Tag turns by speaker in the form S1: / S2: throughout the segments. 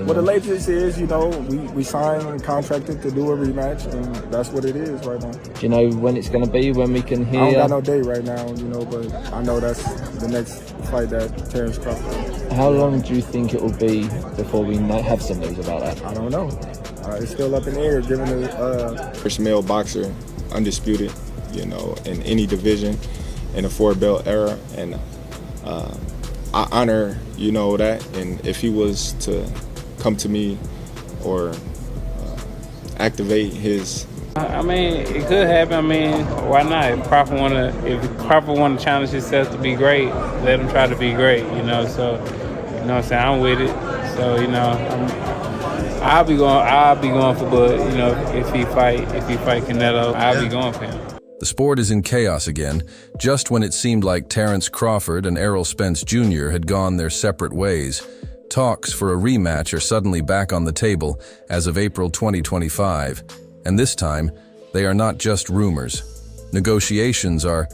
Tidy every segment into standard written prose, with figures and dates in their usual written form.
S1: Well, the latest is, we signed and contracted to do a rematch, and that's what it is right now.
S2: Do you know when it's going to be, when we can hear?
S1: I don't got no date right now, but I know that's the next fight that Terence Crawford.
S2: How long do you think it will be before we have some news about that?
S1: I don't know. It's still up in the air, given the
S3: first male boxer, undisputed, in any division in the 4-belt era, and I honor, that, and if he was to come to me or activate his.
S4: I mean, it could happen. I mean, why not? If Crawford want to challenge himself to be great, let him try to be great. So what I'm saying, I'm with it. So I'll be going for Bud. If he fight Canelo, I'll be going for him.
S5: The sport is in chaos again, just when it seemed like Terence Crawford and Errol Spence Jr. had gone their separate ways. Talks for a rematch are suddenly back on the table as of April 2025, and this time, they are not just rumors. Negotiations are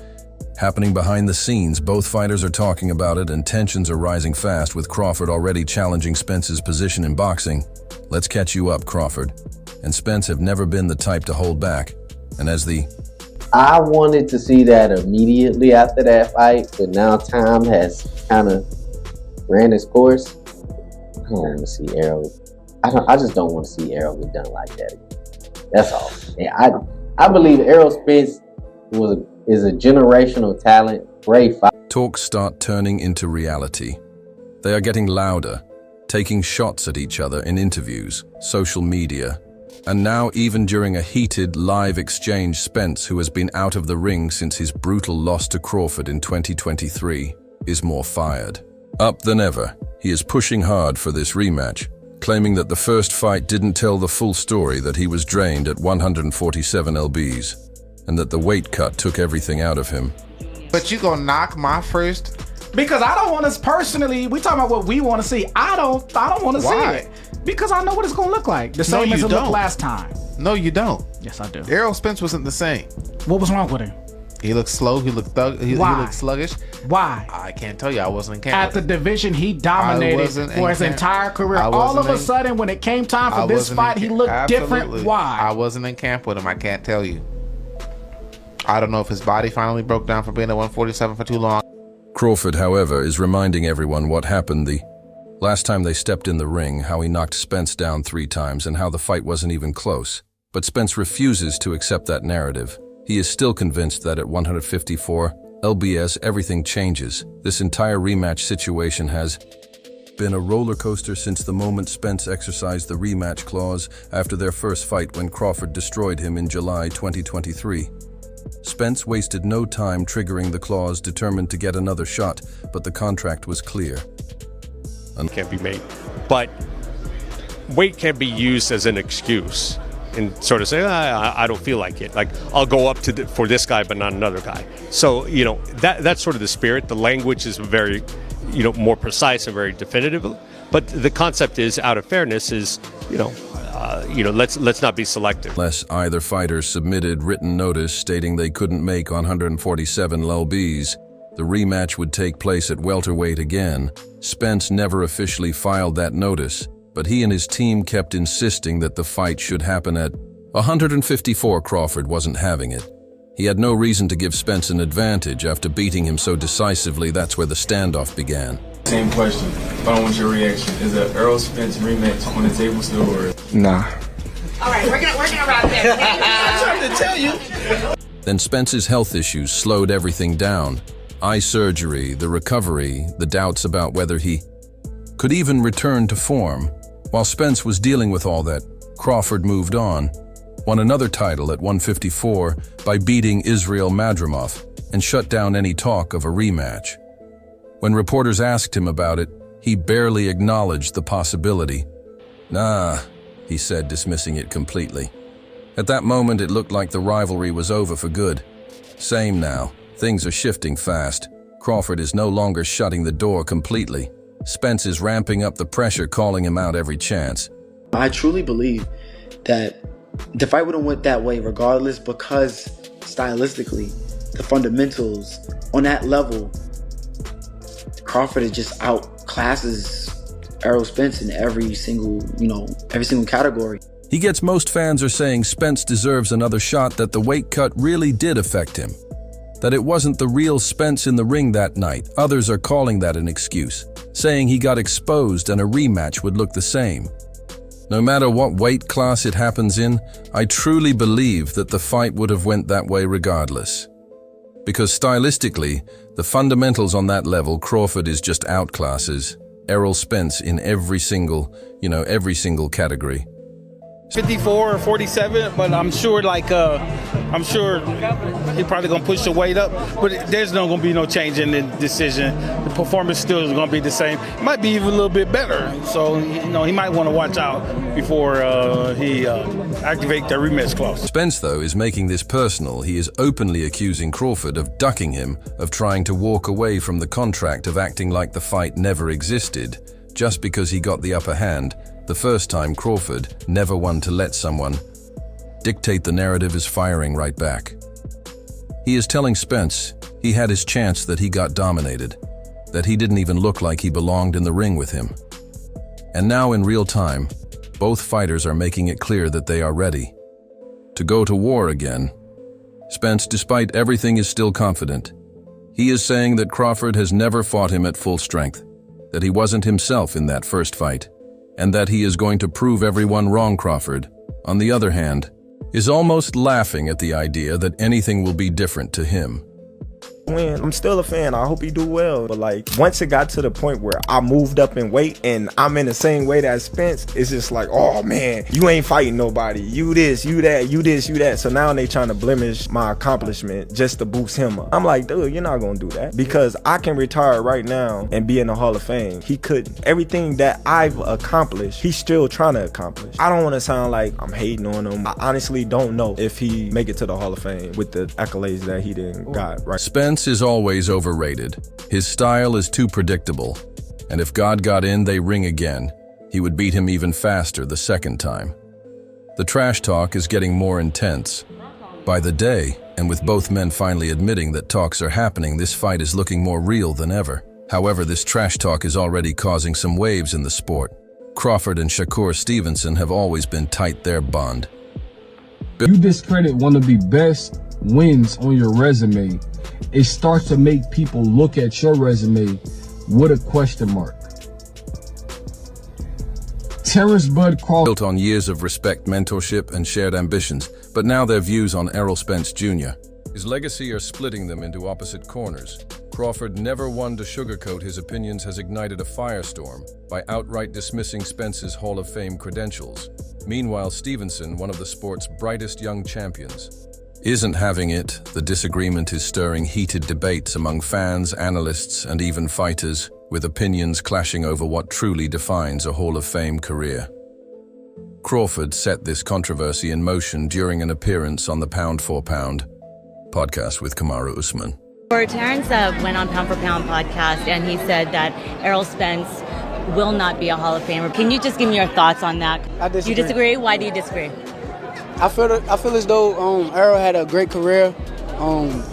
S5: happening behind the scenes. Both fighters are talking about it, and tensions are rising fast, with Crawford already challenging Spence's position in boxing. Let's catch you up, Crawford. And Spence have never been the type to hold back, and
S6: I wanted to see that immediately after that fight, but now time has kind of ran its course. I don't want to see Errol. I just don't want to see Errol get done like that again. That's all. And I believe Errol Spence is a generational talent, great fighter.
S5: Talks start turning into reality. They are getting louder, taking shots at each other in interviews, social media, and now even during a heated, live exchange, Spence, who has been out of the ring since his brutal loss to Crawford in 2023, is more fired. Up than ever, he is pushing hard for this rematch, claiming that the first fight didn't tell the full story, that he was drained at 147 lbs, and that the weight cut took everything out of him.
S7: But you gonna knock my first?
S8: Because I don't want us personally, we talking about what we want to see. I don't want to see it. Because I know what it's going to look like. The same as it looked last time.
S7: No, you don't.
S8: Yes, I do.
S7: Errol Spence wasn't the same.
S8: What was wrong with him?
S7: He looked slow. He looked he looked sluggish.
S8: Why?
S7: I can't tell you. I wasn't in camp.
S8: At the division, he dominated for his entire career. All of a sudden, when it came time for this fight, he looked different. Why?
S7: I wasn't in camp with him. I can't tell you. I don't know if his body finally broke down from being at 147 for too long.
S5: Crawford, however, is reminding everyone what happened the last time they stepped in the ring, how he knocked Spence down 3 times, and how the fight wasn't even close. But Spence refuses to accept that narrative. He is still convinced that at 154 lbs, everything changes. This entire rematch situation has been a roller coaster since the moment Spence exercised the rematch clause after their first fight when Crawford destroyed him in July 2023. Spence wasted no time triggering the clause, determined to get another shot, but the contract was clear.
S9: Can't be made, but weight can't be used as an excuse and sort of say, I don't feel like it. Like, I'll go up for this guy, but not another guy. So, that's sort of the spirit. The language is very, more precise and very definitive. But the concept is, out of fairness, is, let's not be selective.
S5: Unless either fighter submitted written notice stating they couldn't make 147 lbs, the rematch would take place at welterweight again. Spence never officially filed that notice, but he and his team kept insisting that the fight should happen at 154. Crawford wasn't having it. He had no reason to give Spence an advantage after beating him so decisively. That's where the standoff began.
S10: Same question, but I want your reaction. Is the Errol Spence rematch on the table still, or?
S1: Nah.
S11: All right, we're gonna wrap this. I'm trying to tell you.
S5: Then Spence's health issues slowed everything down. Eye surgery, the recovery, the doubts about whether he could even return to form. While Spence was dealing with all that, Crawford moved on, won another title at 154 by beating Israel Madrimov, and shut down any talk of a rematch. When reporters asked him about it, he barely acknowledged the possibility. Nah, he said, dismissing it completely. At that moment, it looked like the rivalry was over for good. Same now. Things are shifting fast. Crawford is no longer shutting the door completely. Spence is ramping up the pressure, calling him out every chance.
S12: I truly believe that the fight would have went that way regardless, because stylistically, the fundamentals on that level, Crawford is just outclasses Errol Spence in every single category.
S5: He gets most fans are saying Spence deserves another shot, that the weight cut really did affect him, that it wasn't the real Spence in the ring that night. Others are calling that an excuse, saying he got exposed and a rematch would look the same. No matter what weight class it happens in, I truly believe that the fight would have went that way regardless. Because stylistically, the fundamentals on that level, Crawford is just outclasses Errol Spence in every single category.
S13: 54 or 47, but I'm sure he probably gonna push the weight up, but there's not gonna be no change in the decision. The performance still is gonna be the same. It might be even a little bit better. So he might want to watch out before he activate the rematch clause.
S5: Spence, though, is making this personal. He is openly accusing Crawford of ducking him, of trying to walk away from the contract, of acting like the fight never existed, just because he got the upper hand. The first time, Crawford, never one to let someone dictate the narrative, is firing right back. He is telling Spence he had his chance, that he got dominated, that he didn't even look like he belonged in the ring with him. And now in real time, both fighters are making it clear that they are ready to go to war again. Spence, despite everything, is still confident. He is saying that Crawford has never fought him at full strength, that he wasn't himself in that first fight, and that he is going to prove everyone wrong. Crawford, on the other hand, is almost laughing at the idea that anything will be different to him.
S1: I'm still a fan. I hope he do well. But like, once it got to the point where I moved up in weight and I'm in the same weight as Spence, it's just like, oh man, you ain't fighting nobody. You this, you that, you this, you that. So now they trying to blemish my accomplishment just to boost him up. I'm like, dude, you're not gonna do that, because I can retire right now and be in the Hall of Fame. He couldn't. Everything that I've accomplished, he's still trying to accomplish. I don't want to sound like I'm hating on him. I honestly don't know if he make it to the Hall of Fame with the accolades that he didn't got. Right.
S5: Spence is always overrated. His style is too predictable, and if God got in, they ring again. He would beat him even faster the second time. The trash talk is getting more intense by the day, and with both men finally admitting that talks are happening, this fight is looking more real than ever. However, this trash talk is already causing some waves in the sport. Crawford and Shakur Stevenson have always been tight, their bond.
S14: You discredit one of the best wins on your resume, it starts to make people look at your resume with a question mark. Terence Bud Crawford
S5: built on years of respect, mentorship, and shared ambitions, but now their views on Errol Spence Jr. His legacy are splitting them into opposite corners. Crawford, never one to sugarcoat his opinions, has ignited a firestorm by outright dismissing Spence's Hall of Fame credentials. Meanwhile, Stevenson, one of the sport's brightest young champions, isn't having it. The disagreement is stirring heated debates among fans, analysts, and even fighters, with opinions clashing over what truly defines a Hall of Fame career. Crawford set this controversy in motion during an appearance on the Pound for Pound podcast with Kamaru Usman.
S15: Terence went on Pound for Pound podcast, and he said that Errol Spence will not be a Hall of Famer. Can you just give me your thoughts on that?
S16: I disagree.
S15: You disagree? Why do you disagree?
S16: I feel as though Errol had a great career.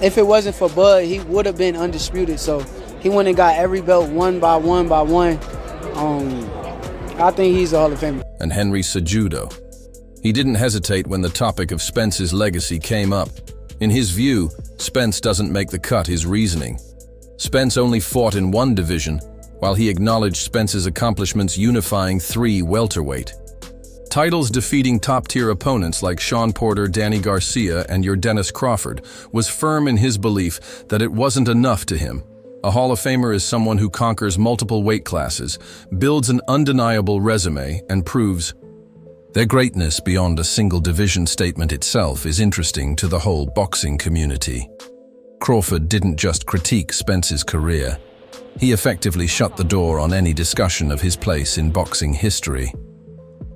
S16: If it wasn't for Bud, he would have been undisputed. So he went and got every belt one by one by one. I think he's a Hall of Famer.
S5: And Henry Cejudo. He didn't hesitate when the topic of Spence's legacy came up. In his view, Spence doesn't make the cut. His reasoning: Spence only fought in one division, while he acknowledged Spence's accomplishments unifying 3 welterweight titles, defeating top-tier opponents like Sean Porter, Danny Garcia, and your Dennis Crawford, was firm in his belief that it wasn't enough to him. A Hall of Famer is someone who conquers multiple weight classes, builds an undeniable resume, and proves their greatness beyond a single division. Statement itself is interesting to the whole boxing community. Crawford didn't just critique Spence's career. He effectively shut the door on any discussion of his place in boxing history.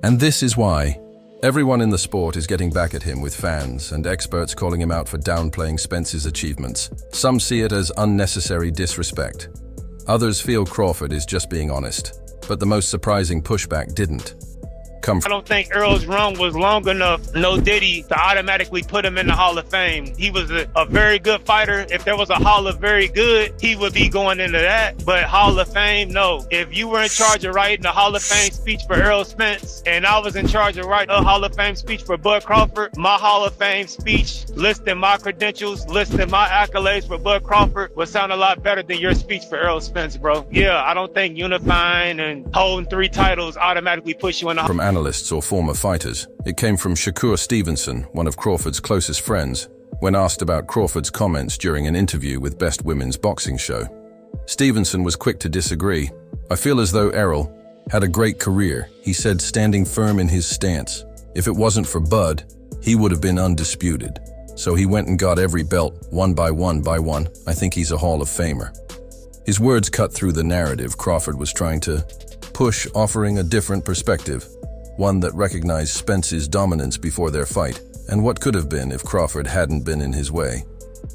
S5: And this is why everyone in the sport is getting back at him, with fans and experts calling him out for downplaying Spence's achievements. Some see it as unnecessary disrespect. Others feel Crawford is just being honest. But the most surprising pushback didn't come
S17: I
S5: from.
S17: don't think Errol's run was long enough, no Diddy, to automatically put him in the Hall of Fame. He was a very good fighter. If there was a Hall of Very Good, he would be going into that. But Hall of Fame, no. If you were in charge of writing a Hall of Fame speech for Errol Spence, and I was in charge of writing a Hall of Fame speech for Bud Crawford, my Hall of Fame speech, listing my credentials, listing my accolades for Bud Crawford would sound a lot better than your speech for Errol Spence, bro. Yeah, I don't think unifying and holding 3 titles automatically push you in the
S5: From analysts or former fighters, it came from Shakur Stevenson, one of Crawford's closest friends, when asked about Crawford's comments during an interview with Best Women's Boxing Show. Stevenson was quick to disagree. "I feel as though Errol had a great career," he said, standing firm in his stance. "If it wasn't for Bud, he would have been undisputed. So he went and got every belt, one by one by one. I think he's a Hall of Famer." His words cut through the narrative Crawford was trying to push, offering a different perspective, one that recognized Spence's dominance before their fight, and what could have been if Crawford hadn't been in his way.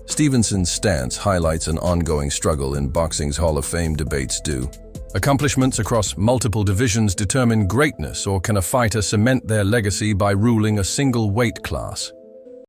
S5: Stevenson's stance highlights an ongoing struggle in boxing's Hall of Fame debates do. Accomplishments across multiple divisions determine greatness, or can a fighter cement their legacy by ruling a single weight class?